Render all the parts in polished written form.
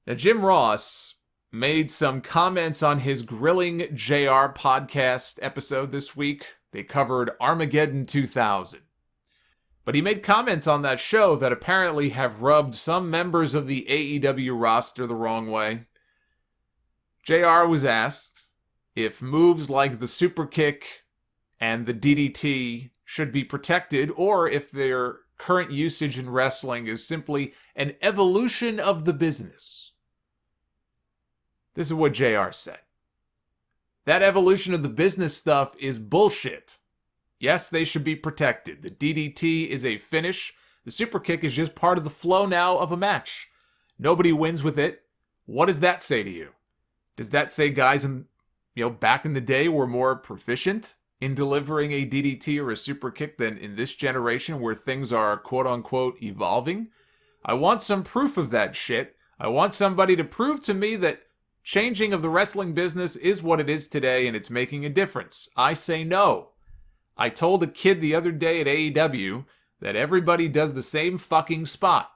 Now, Jim Ross made some comments on his Grilling JR podcast episode this week. They covered Armageddon 2000. But he made comments on that show that apparently have rubbed some members of the AEW roster the wrong way. JR was asked if moves like the super kick and the DDT should be protected, or if their current usage in wrestling is simply an evolution of the business. This is what JR said. That evolution of the business stuff is bullshit. Yes, they should be protected. The DDT is a finish. The super kick is just part of the flow now of a match. Nobody wins with it. What does that say to you? Does that say guys back in the day were more proficient in delivering a DDT or a super kick than in this generation where things are quote unquote evolving? I want some proof of that shit. I want somebody to prove to me that changing of the wrestling business is what it is today and it's making a difference. I say no. I told a kid the other day at AEW that everybody does the same fucking spot.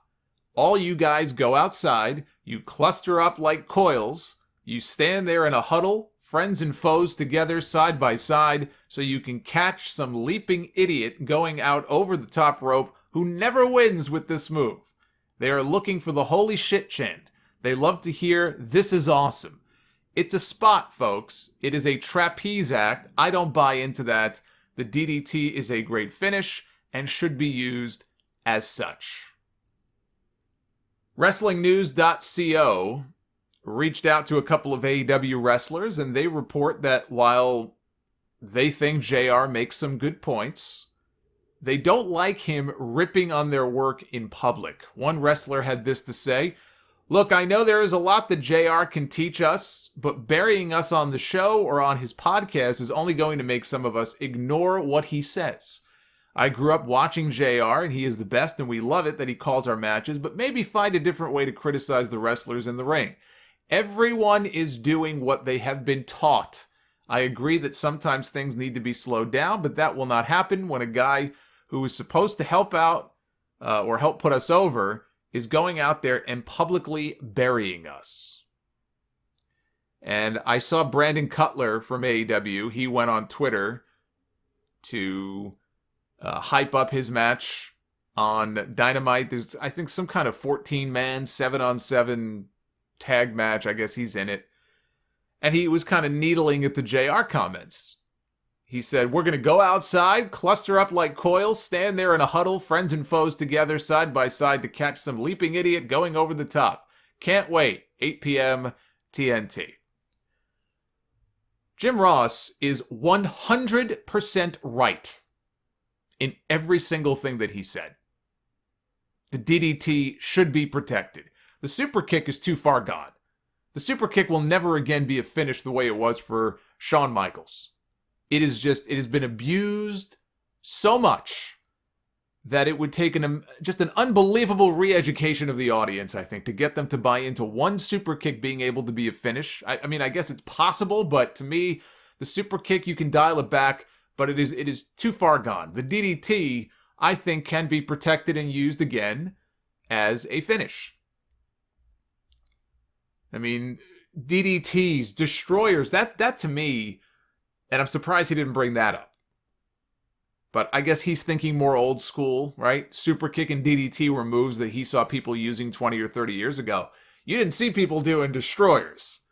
All you guys go outside, you cluster up like coils, you stand there in a huddle, friends and foes together side by side, so you can catch some leaping idiot going out over the top rope who never wins with this move. They are looking for the holy shit chant. They love to hear, "This is awesome." It's a spot, folks. It is a trapeze act. I don't buy into that. The DDT is a great finish and should be used as such. WrestlingNews.co reached out to a couple of AEW wrestlers, and they report that while they think JR makes some good points, they don't like him ripping on their work in public. One wrestler had this to say: "Look, I know there is a lot that JR can teach us, but burying us on the show or on his podcast is only going to make some of us ignore what he says. I grew up watching JR, and he is the best, and we love it that he calls our matches, but maybe find a different way to criticize the wrestlers in the ring. Everyone is doing what they have been taught. I agree that sometimes things need to be slowed down, but that will not happen when a guy who is supposed to help out or help put us over is going out there and publicly burying us." And I saw Brandon Cutler from AEW. He went on Twitter to hype up his match on Dynamite. There's, I think, some kind of 14-man, 7-on-7 tag match. I guess he's in it. And he was kind of needling at the JR comments. He said, "We're going to go outside, cluster up like coils, stand there in a huddle, friends and foes together side by side to catch some leaping idiot going over the top. Can't wait. 8 p.m. TNT. Jim Ross is 100% right in every single thing that he said. The DDT should be protected. The super kick is too far gone. The super kick will never again be a finish the way it was for Shawn Michaels. It has been abused so much that it would take just an unbelievable re-education of the audience, I think, to get them to buy into one super kick being able to be a finish. I mean, I guess it's possible, but to me, the super kick, you can dial it back, but it is too far gone. The DDT, I think, can be protected and used again as a finish. I mean, DDTs, destroyers, that to me... And I'm surprised he didn't bring that up. But I guess he's thinking more old school, right? Super kick and DDT were moves that he saw people using 20 or 30 years ago. You didn't see people doing destroyers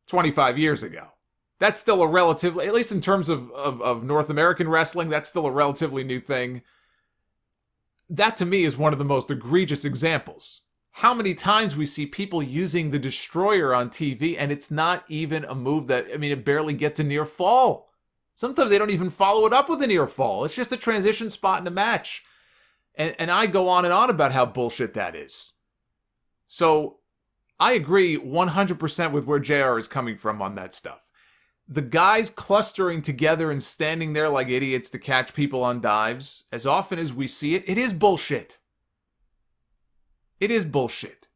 25 years ago. That's still a relatively, at least in terms of North American wrestling, that's still a relatively new thing. That to me is one of the most egregious examples. How many times we see people using the destroyer on TV and it's not even a move that, it barely gets a near fall. Sometimes they don't even follow it up with a near fall. It's just a transition spot in a match. And I go on and on about how bullshit that is. So I agree 100% with where JR is coming from on that stuff. The guys clustering together and standing there like idiots to catch people on dives, as often as we see it, it is bullshit. It is bullshit.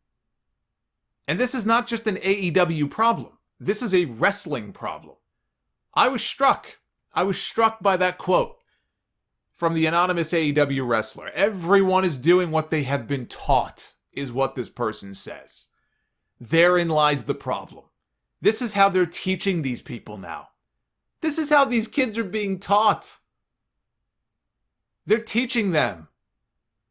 And this is not just an AEW problem. This is a wrestling problem. I was struck by that quote from the anonymous AEW wrestler. Everyone is doing what they have been taught, is what this person says. Therein lies the problem. This is how they're teaching these people now. This is how these kids are being taught. They're teaching them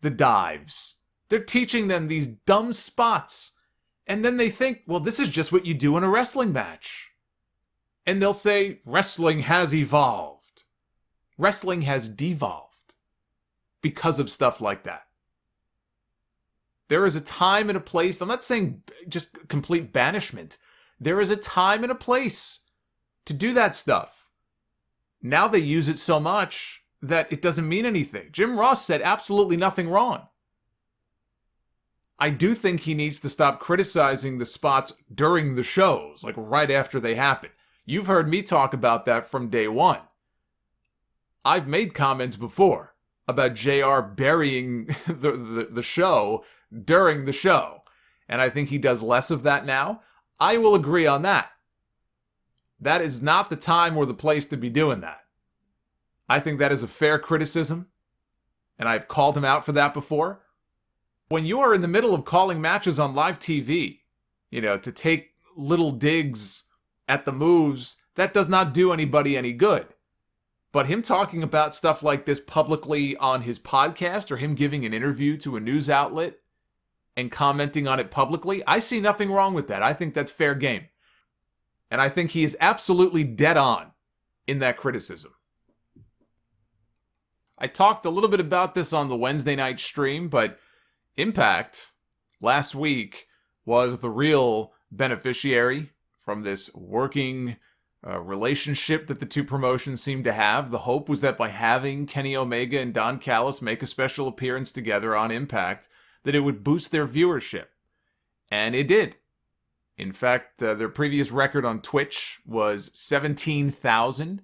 the dives. They're teaching them these dumb spots. And then they think, well, this is just what you do in a wrestling match. And they'll say, wrestling has evolved. Wrestling has devolved because of stuff like that. There is a time and a place. I'm not saying just complete banishment. There is a time and a place to do that stuff. Now they use it so much that it doesn't mean anything. Jim Ross said absolutely nothing wrong. I do think he needs to stop criticizing the spots during the shows, like right after they happen. You've heard me talk about that from day one. I've made comments before about JR burying the show during the show, and I think he does less of that now. I will agree on that. That is not the time or the place to be doing that. I think that is a fair criticism, and I've called him out for that before. When you are in the middle of calling matches on live TV, to take little digs at the moves, that does not do anybody any good. But him talking about stuff like this publicly on his podcast or him giving an interview to a news outlet and commenting on it publicly, I see nothing wrong with that. I think that's fair game. And I think he is absolutely dead on in that criticism. I talked a little bit about this on the Wednesday night stream, but Impact last week was the real beneficiary from this working relationship that the two promotions seem to have. The hope was that by having Kenny Omega and Don Callis make a special appearance together on Impact, that it would boost their viewership. And it did. In fact, their previous record on Twitch was 17,000,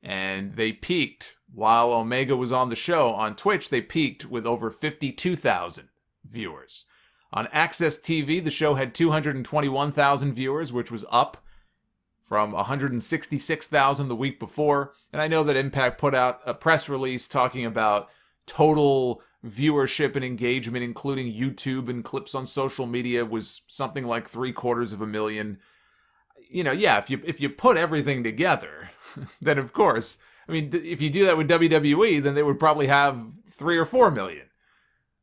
and they peaked. While Omega was on the show on Twitch, they peaked with over 52,000 viewers. On Access TV, the show had 221,000 viewers, which was up from 166,000 the week before. And I know that Impact put out a press release talking about total viewership and engagement, including YouTube and clips on social media, was something like 750,000. If you put everything together, then of course, if you do that with WWE, then they would probably have 3 or 4 million.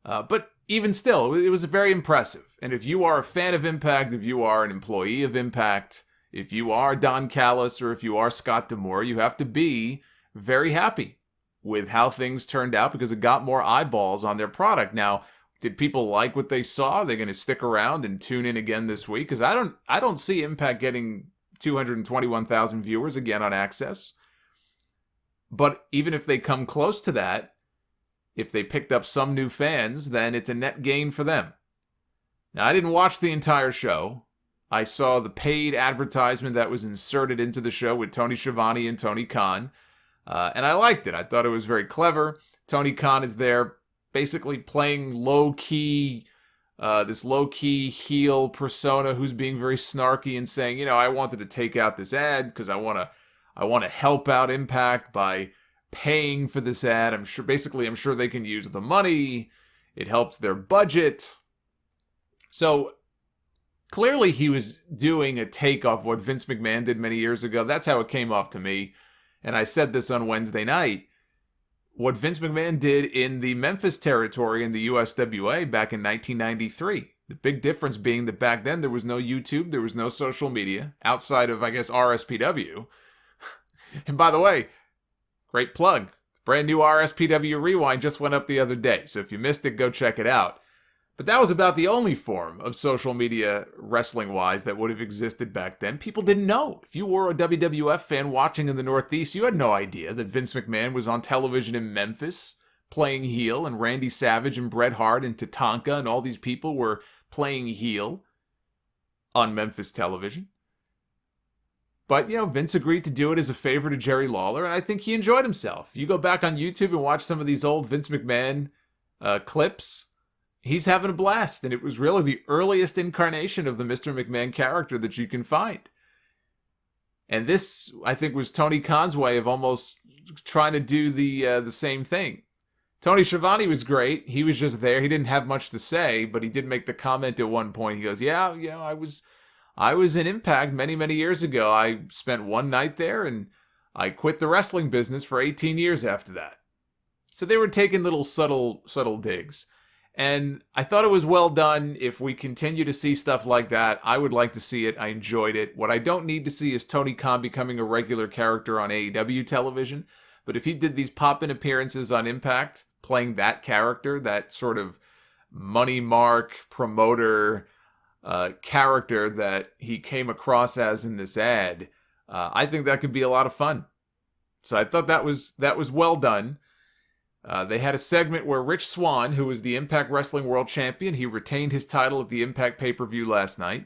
But even still, it was very impressive. And if you are a fan of Impact, if you are an employee of Impact, if you are Don Callis or if you are Scott D'Amore, you have to be very happy with how things turned out because it got more eyeballs on their product. Now, did people like what they saw? Are they going to stick around and tune in again this week? Because I don't see Impact getting 221,000 viewers again on Access. But even if they come close to that, if they picked up some new fans, then it's a net gain for them. Now, I didn't watch the entire show. I saw the paid advertisement that was inserted into the show with Tony Schiavone and Tony Khan, and I liked it. I thought it was very clever. Tony Khan is there basically playing this low-key heel persona who's being very snarky and saying, I wanted to take out this ad because I want to help out Impact by paying for this ad. I'm sure they can use the money. It helps their budget. So clearly he was doing a take off what Vince McMahon did many years ago. That's how it came off to me. And I said this on Wednesday night. What Vince McMahon did in the Memphis territory in the USWA back in 1993. The big difference being that back then there was no YouTube, there was no social media, outside of, I guess, RSPW. And by the way, great plug. Brand new RSPW Rewind just went up the other day. So if you missed it, go check it out. But that was about the only form of social media, wrestling-wise, that would have existed back then. People didn't know. If you were a WWF fan watching in the Northeast, you had no idea that Vince McMahon was on television in Memphis playing heel, and Randy Savage and Bret Hart and Tatanka and all these people were playing heel on Memphis television. But, Vince agreed to do it as a favor to Jerry Lawler, and I think he enjoyed himself. If you go back on YouTube and watch some of these old Vince McMahon clips, he's having a blast, and it was really the earliest incarnation of the Mr. McMahon character that you can find. And this, I think, was Tony Khan's way of almost trying to do the same thing. Tony Schiavone was great. He was just there. He didn't have much to say, but he did make the comment at one point. He goes, yeah, I was in Impact many, many years ago. I spent one night there and I quit the wrestling business for 18 years after that. So they were taking little subtle digs. And I thought it was well done. If we continue to see stuff like that, I would like to see it. I enjoyed it. What I don't need to see is Tony Khan becoming a regular character on AEW television. But if he did these pop-in appearances on Impact, playing that character, that sort of money mark promoter character that he came across as in this ad, I think that could be a lot of fun. So I thought that was well done. They had a segment where Rich Swann, who was the Impact Wrestling World Champion, he retained his title at the Impact pay-per-view last night.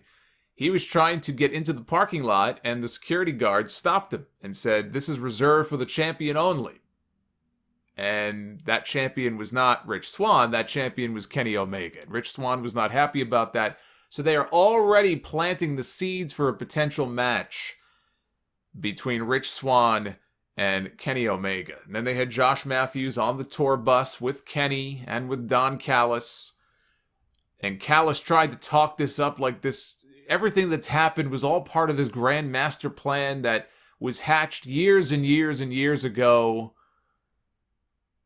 He was trying to get into the parking lot, and the security guard stopped him and said, "This is reserved for the champion only." And that champion was not Rich Swann. That champion was Kenny Omega. And Rich Swann was not happy about that. So they are already planting the seeds for a potential match between Rich Swann and Kenny Omega. And then they had Josh Matthews on the tour bus with Kenny and with Don Callis. And Callis tried to talk this up like this. Everything that's happened was all part of this grand master plan that was hatched years and years and years ago.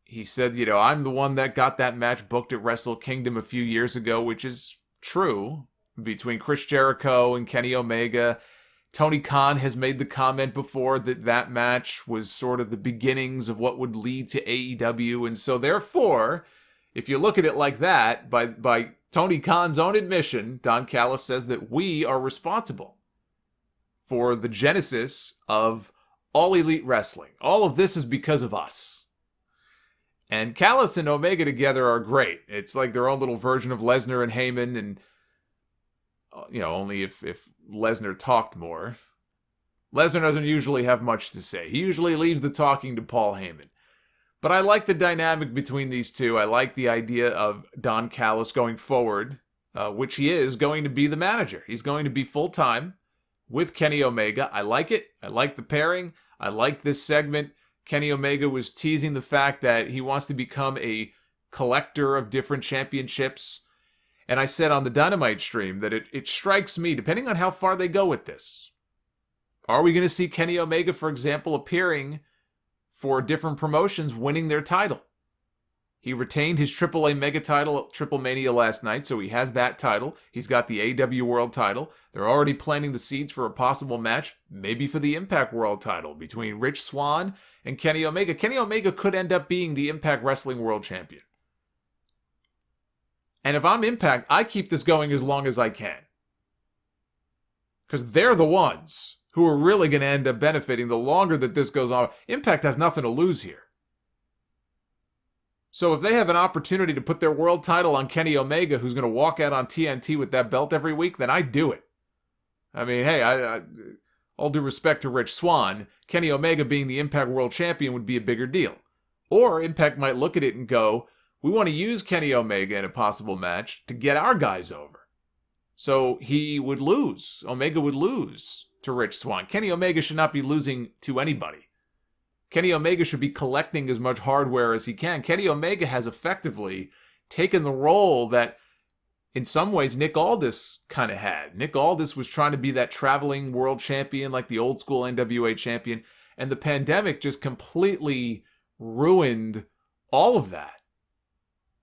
He said, I'm the one that got that match booked at Wrestle Kingdom a few years ago, which is true, between Chris Jericho and Kenny Omega. Tony Khan has made the comment before that match was sort of the beginnings of what would lead to AEW. And so therefore, if you look at it like that, by Tony Khan's own admission, Don Callis says that we are responsible for the genesis of All Elite Wrestling. All of this is because of us. And Callis and Omega together are great. It's like their own little version of Lesnar and Heyman, and only if Lesnar talked more. Lesnar doesn't usually have much to say. He usually leaves the talking to Paul Heyman. But I like the dynamic between these two. I like the idea of Don Callis going forward, which he is going to be the manager. He's going to be full-time with Kenny Omega. I like it. I like the pairing. I like this segment. Kenny Omega was teasing the fact that he wants to become a collector of different championships. And I said on the Dynamite stream that it strikes me, depending on how far they go with this, are we going to see Kenny Omega, for example, appearing for different promotions, winning their title? He retained his AAA Mega title at Triple Mania last night, so he has that title. He's got the AEW World title. They're already planting the seeds for a possible match, maybe for the Impact World title, between Rich Swann and Kenny Omega. Kenny Omega could end up being the Impact Wrestling World Champion. And if I'm Impact, I keep this going as long as I can. Because they're the ones who are really going to end up benefiting the longer that this goes on. Impact has nothing to lose here. So if they have an opportunity to put their world title on Kenny Omega, who's going to walk out on TNT with that belt every week, then I do it. I mean, hey, I all due respect to Rich Swann, Kenny Omega being the Impact World Champion would be a bigger deal. Or Impact might look at it and go, we want to use Kenny Omega in a possible match to get our guys over. So he would lose. Omega would lose to Rich Swann. Kenny Omega should not be losing to anybody. Kenny Omega should be collecting as much hardware as he can. Kenny Omega has effectively taken the role that, in some ways, Nick Aldis kind of had. Nick Aldis was trying to be that traveling world champion, like the old school NWA champion, and the pandemic just completely ruined all of that.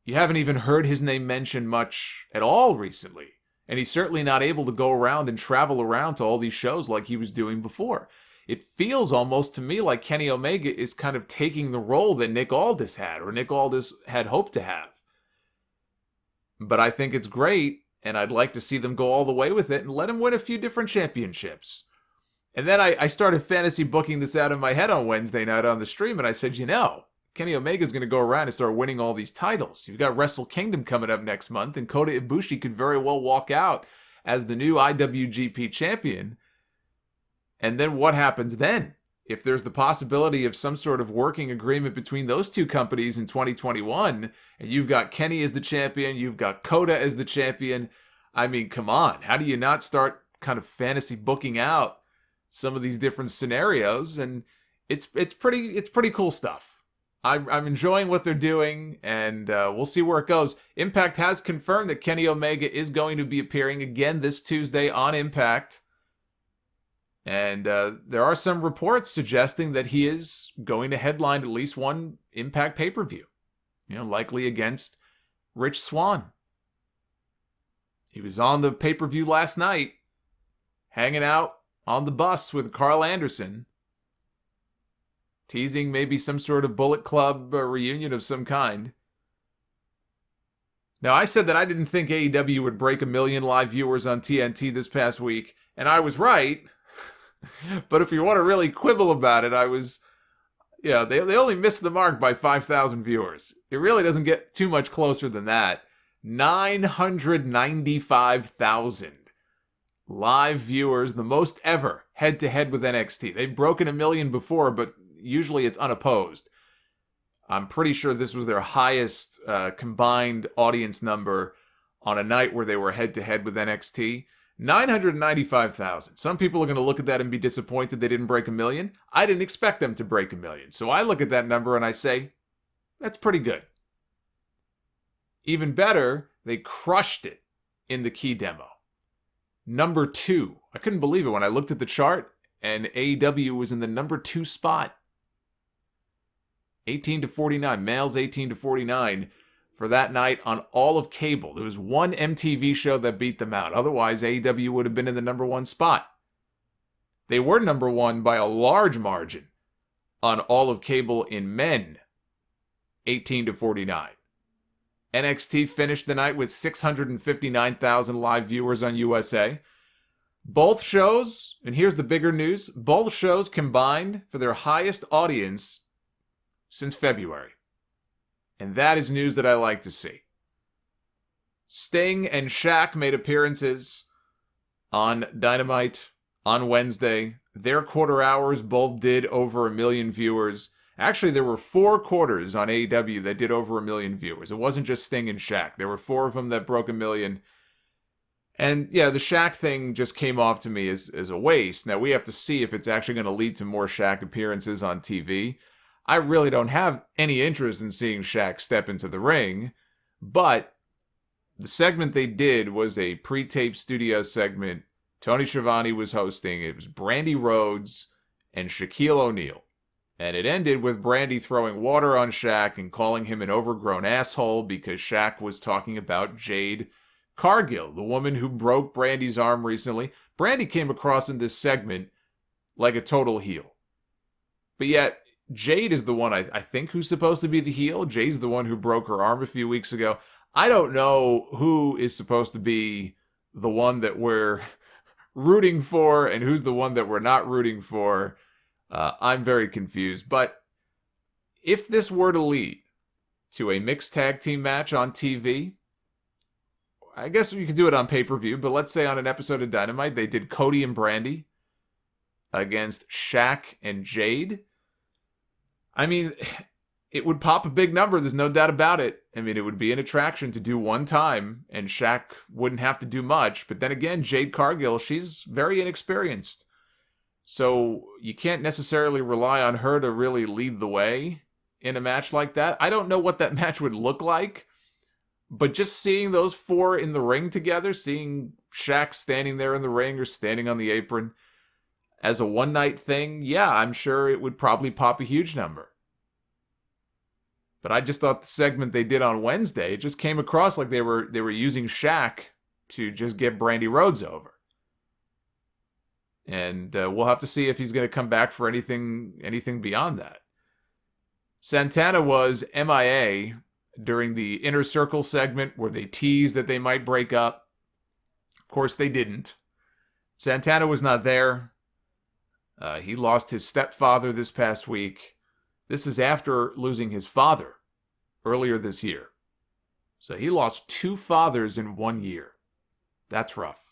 You haven't even heard his name mentioned much at all recently. And he's certainly not able to go around and travel around to all these shows like he was doing before. It feels almost to me like Kenny Omega is kind of taking the role that Nick Aldis had, or Nick Aldis had hoped to have. But I think it's great, and I'd like to see them go all the way with it and let him win a few different championships. And then I started fantasy booking this out of my head on Wednesday night on the stream, and I said, Kenny Omega's going to go around and start winning all these titles. You've got Wrestle Kingdom coming up next month, and Kota Ibushi could very well walk out as the new IWGP champion. And then what happens then? If there's the possibility of some sort of working agreement between those two companies in 2021, and you've got Kenny as the champion, you've got Kota as the champion, I mean, come on. How do you not start kind of fantasy booking out some of these different scenarios? And it's pretty cool stuff. I'm enjoying what they're doing, and we'll see where it goes. Impact has confirmed that Kenny Omega is going to be appearing again this Tuesday on Impact. And there are some reports suggesting that he is going to headline at least one Impact pay-per-view. Likely against Rich Swann. He was on the pay-per-view last night, hanging out on the bus with Carl Anderson, teasing maybe some sort of Bullet Club reunion of some kind. Now, I said that I didn't think AEW would break 1 million live viewers on TNT this past week, and I was right. But if you want to really quibble about it, they only missed the mark by 5,000 viewers. It really doesn't get too much closer than that. 995,000 live viewers, the most ever head-to-head with NXT. They've broken 1 million before, but usually it's unopposed. I'm pretty sure this was their highest combined audience number on a night where they were head-to-head with NXT. 995,000. Some people are going to look at that and be disappointed they didn't break 1 million. I didn't expect them to break 1 million. So I look at that number and I say, that's pretty good. Even better, they crushed it in the key demo. Number 2. I couldn't believe it when I looked at the chart and AEW was in the number 2 spot. 18 to 49, males 18 to 49 for that night on all of cable. There was one MTV show that beat them out. Otherwise, AEW would have been in the number 1 spot. They were number 1 by a large margin on all of cable in men, 18 to 49. NXT finished the night with 659,000 live viewers on USA. Both shows, and here's the bigger news, both shows combined for their highest audience since February. And that is news that I like to see. Sting and Shaq made appearances on Dynamite on Wednesday. Their quarter hours both did over 1 million viewers. Actually, there were 4 quarters on AEW that did over 1 million viewers. It wasn't just Sting and Shaq. There were 4 of them that broke 1 million. And yeah, the Shaq thing just came off to me as a waste. Now, we have to see if it's actually going to lead to more Shaq appearances on TV. I really don't have any interest in seeing Shaq step into the ring, but the segment they did was a pre-taped studio segment. Tony Schiavone was hosting. It was Brandy Rhodes and Shaquille O'Neal. And it ended with Brandy throwing water on Shaq and calling him an overgrown asshole because Shaq was talking about Jade Cargill, the woman who broke Brandy's arm recently. Brandy came across in this segment like a total heel. But yet, Jade is the one I think who's supposed to be the heel. Jade's the one who broke her arm a few weeks ago. I don't know who is supposed to be the one that we're rooting for and who's the one that we're not rooting for. I'm very confused. But if this were to lead to a mixed tag team match on TV, I guess you could do it on pay-per-view, but let's say on an episode of Dynamite, they did Cody and Brandy against Shaq and Jade. I mean, it would pop a big number. There's no doubt about it. I mean, it would be an attraction to do one time, and Shaq wouldn't have to do much. But then again, Jade Cargill, she's very inexperienced. So you can't necessarily rely on her to really lead the way in a match like that. I don't know what that match would look like, but just seeing those 4 in the ring together, seeing Shaq standing there in the ring or standing on the apron, as a one-night thing, yeah, I'm sure it would probably pop a huge number. But I just thought the segment they did on Wednesday, it just came across like they were using Shaq to just get Brandy Rhodes over. And we'll have to see if he's going to come back for anything beyond that. Santana was MIA during the Inner Circle segment where they teased that they might break up. Of course, they didn't. Santana was not there. He lost his stepfather this past week. This is after losing his father earlier this year. So he lost 2 fathers in 1 year. That's rough.